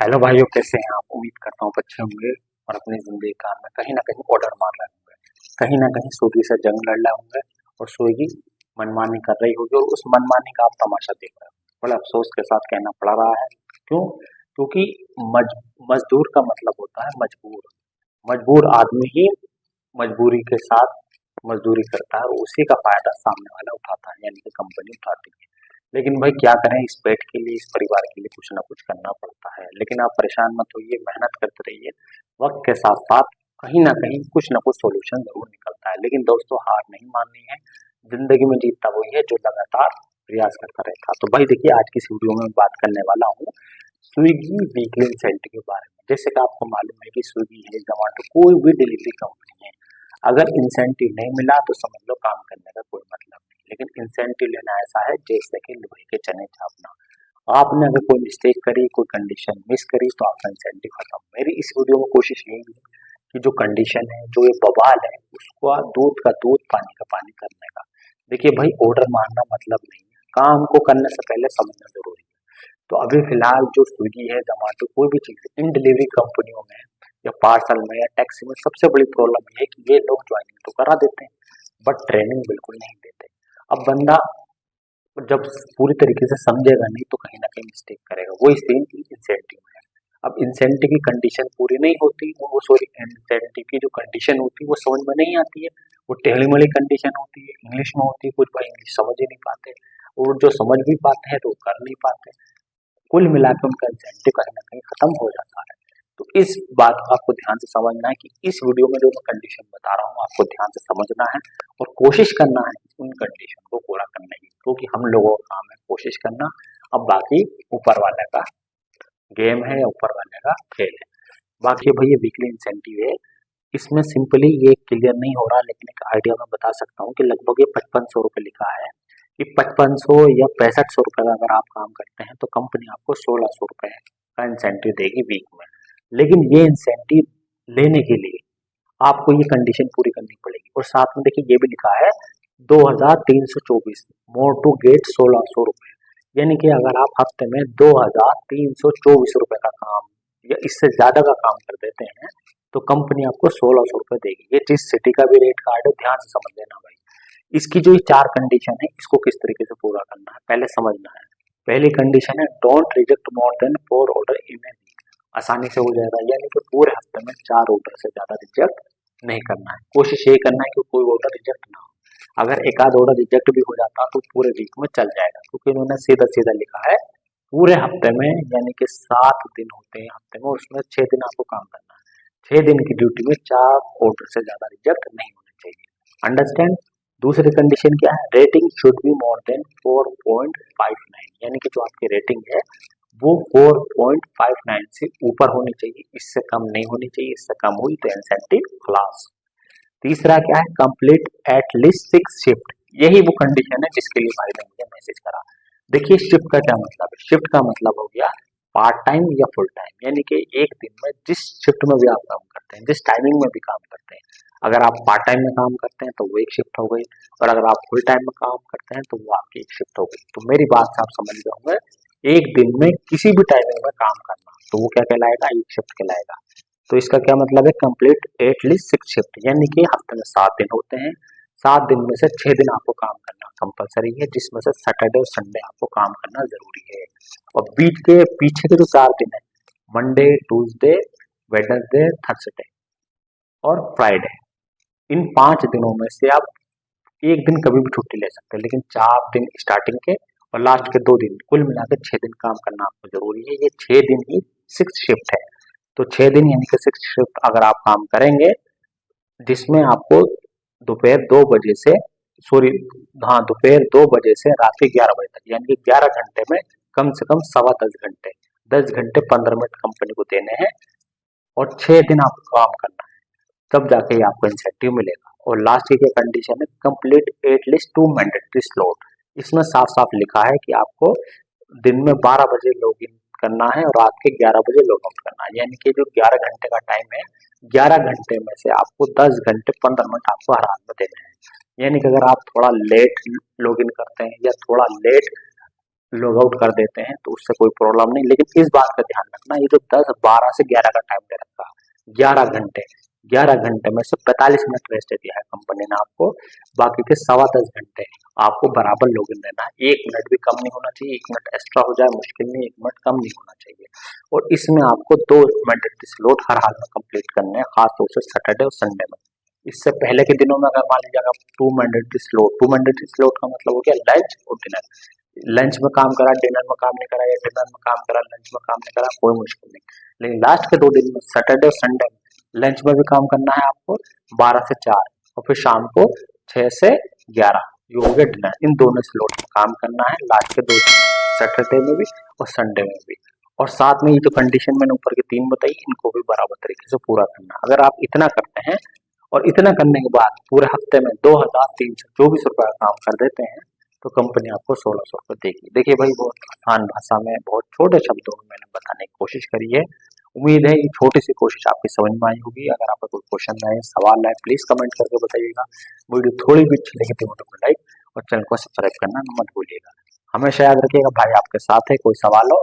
Hello भाइयों, कैसे हैं आप? उम्मीद करता हूँ अच्छे होंगे और अपनी जिंदगी का में कहीं ना कहीं ऑर्डर मार रहे होंगे। कहीं ना कहीं स्विगी से जंग लड़ रहे होंगे और स्विगी मनमानी कर रही होगी और उस मनमानी का आप तमाशा देख रहे हो। बड़े अफसोस के साथ कहना पड़ रहा है। क्यों? क्योंकि मज, मजदूर का मतलब होता है मजबूर। मजबूर आदमी ही मजबूरी के साथ मजदूरी करता है और उसी का फायदा सामने वाला उठाता है, यानी कि कंपनी उठाती है। लेकिन भाई क्या करें, इस पेट के लिए, इस परिवार के लिए कुछ ना कुछ करना पड़ता है। लेकिन आप परेशान मत होइए, मेहनत करते रहिए। वक्त के साथ साथ कहीं ना कहीं कुछ ना कुछ सोल्यूशन जरूर निकलता है। लेकिन दोस्तों, हार नहीं माननी है। जिंदगी में जीतता वही है जो लगातार प्रयास करता रहता है। तो भाई देखिए, आज की इस वीडियो में बात करने वाला हूँ स्विगी वीकली इंसेंटिव के बारे में। जैसे कि आपको मालूम है कि स्विगी है, जोमेटो, कोई भी डिलीवरी कंपनी है, अगर इंसेंटिव नहीं मिला तो समझ लो काम करने का कोई मतलब नहीं। लेकिन इंसेंटिव लेना ऐसा है जैसे कि लोहे के चने छापना। आपने अगर कोई मिस्टेक करी, कोई कंडीशन मिस करी, तो आपका इंसेंटिव खत्म। मेरी इस वीडियो में कोशिश यही है कि जो कंडीशन है, जो ये बवाल है, उसको दूध का दूध, पानी का पानी करने का। देखिए भाई, ऑर्डर मारना मतलब नहीं है, काम को करने से पहले समझना जरूरी है। तो अभी फिलहाल जो स्विगी है, जोमेटो, कोई भी चीज़ है, इन डिलीवरी कंपनियों में या पार्सल में या टैक्सी में सबसे बड़ी प्रॉब्लम ये है कि ये लोग ज्वाइनिंग तो करा देते हैं बट ट्रेनिंग बिल्कुल नहीं देते। अब बंदा जब पूरी तरीके से समझेगा नहीं तो कहीं ना कहीं मिस्टेक करेगा। वो सेम इंसेंटिव है। अब इंसेंटिव की कंडीशन पूरी नहीं होती, वो सॉरी, इंसेंटिव की जो कंडीशन होती है वो समझ में नहीं आती है। वो टेढ़ी मेढ़ी कंडीशन होती है, इंग्लिश में होती है, कुछ भाई इंग्लिश समझ ही नहीं पाते और जो समझ भी पाते हैं तो वो कर नहीं पाते। कुल मिलाकर उनका इंसेंटिव कहीं ना कहीं खत्म हो जाता है। तो इस बात को आपको ध्यान से समझना है कि इस वीडियो में जो मैं कंडीशन बता रहा हूँ आपको ध्यान से समझना है और कोशिश करना है उन कंडीशन को पूरा करने की, क्योंकि हम लोगों का काम है कोशिश करना। अब बाकी ऊपर वाले का गेम है या ऊपर वाले का खेल है। बाकी भैया वीकली इंसेंटिव है, इसमें सिंपली ये क्लियर नहीं हो रहा, लेकिन एक आइडिया मैं बता सकता हूँ कि लगभग ये 5500 रुपये लिखा है कि 5500 या 6500 रुपये का अगर आप काम करते हैं तो कंपनी आपको 1600 रुपये का इंसेंटिव देगी वीक में। लेकिन ये इंसेंटिव लेने के लिए आपको ये कंडीशन पूरी करनी पड़ेगी और साथ में देखिए ये भी लिखा है 2324 मोर टू गेट 1600 रुपये। यानी कि अगर आप हफ्ते में 2324 रुपये का काम या इससे ज्यादा का काम कर देते हैं तो कंपनी आपको 1600 रुपये देगी। ये जिस सिटी का भी रेट कार्ड है, ध्यान से समझ लेना भाई। इसकी जो ये चार कंडीशन है, इसको किस तरीके से पूरा करना है पहले समझना है। पहली कंडीशन है don't reject more than 4 order in a week. आसानी से हो जाएगा, यानी कि पूरे हफ्ते में 4 ऑर्डर से ज्यादा रिजेक्ट नहीं करना है। कोशिश यही करना है कि कोई ऑर्डर रिजेक्ट ना हो। अगर एक आध ऑर्डर रिजेक्ट भी हो जाता तो पूरे वीक में चल जाएगा, क्योंकि इन्होंने सीधा सीधा लिखा है पूरे हफ्ते में, यानी कि 7 दिन होते हैं हफ्ते में, उसमें 6 दिन आपको काम करना है। 6 दिन की ड्यूटी में 4 ऑर्डर से ज्यादा रिजेक्ट नहीं होने चाहिए। अंडरस्टैंड? दूसरी कंडीशन क्या है? Rating should be more than 4.59, यानी कि जो आपकी रेटिंग है वो 4.59 से ऊपर होनी चाहिए, इससे कम नहीं होनी चाहिए। इससे कम हुई तो इंसेंटिव क्लास। तीसरा क्या है? Complete at least 6 shift. यही वो कंडीशन है जिसके लिए भाई ने मुझे मैसेज करा। देखिए शिफ्ट का क्या मतलब है? शिफ्ट का मतलब हो गया पार्ट टाइम या फुल टाइम, यानी कि एक दिन में जिस शिफ्ट में भी आप काम करते हैं, जिस टाइमिंग में भी काम करते हैं। अगर आप पार्ट टाइम में काम करते हैं तो वो एक शिफ्ट हो गई, और अगर आप फुल टाइम में काम करते हैं तो वो आपकी एक शिफ्ट हो गई। तो मेरी बात से आप समझ गए होंगे, एक दिन में किसी भी टाइमिंग में काम करना तो वो क्या कहलाएगा? एक शिफ्ट कहलाएगा। तो इसका क्या मतलब है? कंप्लीट एटलीस्ट 6 शिफ्ट, यानी कि हफ्ते में 7 दिन होते हैं। 7 दिन में से 6 दिन आपको काम करना कंपलसरी है, जिसमें से सैटरडे और संडे आपको काम करना जरूरी है। और बीच के पीछे के जो 4 दिन है, मंडे, ट्यूसडे, वेडनेसडे, थर्सडे और फ्राइडे, इन 5 दिनों में से आप एक दिन कभी भी छुट्टी ले सकते हैं, लेकिन 4 दिन स्टार्टिंग के और लास्ट के 2 दिन, कुल मिलाकर 6 दिन काम करना आपको जरूरी है। ये 6 दिन ही 6 शिफ्ट है। तो 6 दिन यानी कि 6 शिफ्ट अगर आप काम करेंगे, जिसमें आपको दोपहर 2 बजे से, सॉरी, हाँ, दोपहर 2 बजे से रात के 11 बजे तक, यानी कि 11 घंटे में कम से कम 10.25 घंटे, 10 घंटे 15 मिनट कंपनी को देने हैं और 6 दिन आपको काम करना है। तब जाके ही आपको इंसेंटिव मिलेगा। और लास्ट की क्या कंडीशन है? Complete at least 2 mandatory slot. इसमें साफ साफ लिखा है कि आपको दिन में 12 बजे लॉग इन करना है और रात के 11 बजे लॉग आउट करना है, यानी कि जो 11 घंटे का टाइम है, 11 घंटे में से आपको 10 घंटे 15 मिनट आपको हर हाल में देने हैं। यानी कि अगर आप थोड़ा लेट लॉग इन करते हैं या थोड़ा लेट लॉग आउट कर देते हैं तो उससे कोई प्रॉब्लम नहीं। लेकिन इस बात का ध्यान रखना, ये जो 10, 12 से 11 का टाइम दे रखा है, 11 घंटे, 11 घंटे में से 45 मिनट रेस्ट दिया है कंपनी ने आपको, बाकी के 10.25 घंटे आपको बराबर लॉगिन देना है। 1 मिनट भी कम नहीं होना चाहिए, 1 मिनट एक्स्ट्रा हो जाए मुश्किल नहीं, 1 मिनट कम नहीं होना चाहिए। और इसमें आपको 2 मैंडेटरी स्लॉट हर हाल में कंप्लीट करने हैं, खासतौर से सैटरडे और संडे में। इससे पहले के दिनों में अगर मान लीजिए अगर 2 मैंडेटरी स्लॉट का मतलब हो गया लंच और डिनर। लंच में काम करा, डिनर में काम नहीं करा, या डिनर में काम करा, लंच में काम नहीं करा, कोई मुश्किल नहीं। लेकिन लास्ट के 2 दिन में सैटरडे और संडे में लंच में भी काम करना है आपको 12 से 4, और फिर शाम को 6 से 11, ये हो गया डिनर। इन दोनों स्लॉट में काम करना है लास्ट के 2 दिन, सैटरडे में भी और संडे में भी। और साथ में ये जो कंडीशन मैंने ऊपर के 3 बताई, इनको भी बराबर तरीके से पूरा करना है। अगर आप इतना करते हैं और इतना करने के बाद पूरे हफ्ते में 2,324 रुपये का काम कर देते हैं, तो कंपनी आपको 1,600 रुपये देगी। देखिए भाई, बहुत आसान भाषा में, बहुत छोटे शब्दों में मैंने बताने की कोशिश करी है। उम्मीद है ये छोटी सी कोशिश आपकी समझ में आई होगी। अगर आपका कोई क्वेश्चन है, सवाल है, प्लीज कमेंट करके बताइएगा। वीडियो थोड़ी भी अच्छी लगी तो वीडियो को लाइक और चैनल को सब्सक्राइब करना मत भूलिएगा। हमेशा याद रखिएगा, भाई आपके साथ है। कोई सवाल हो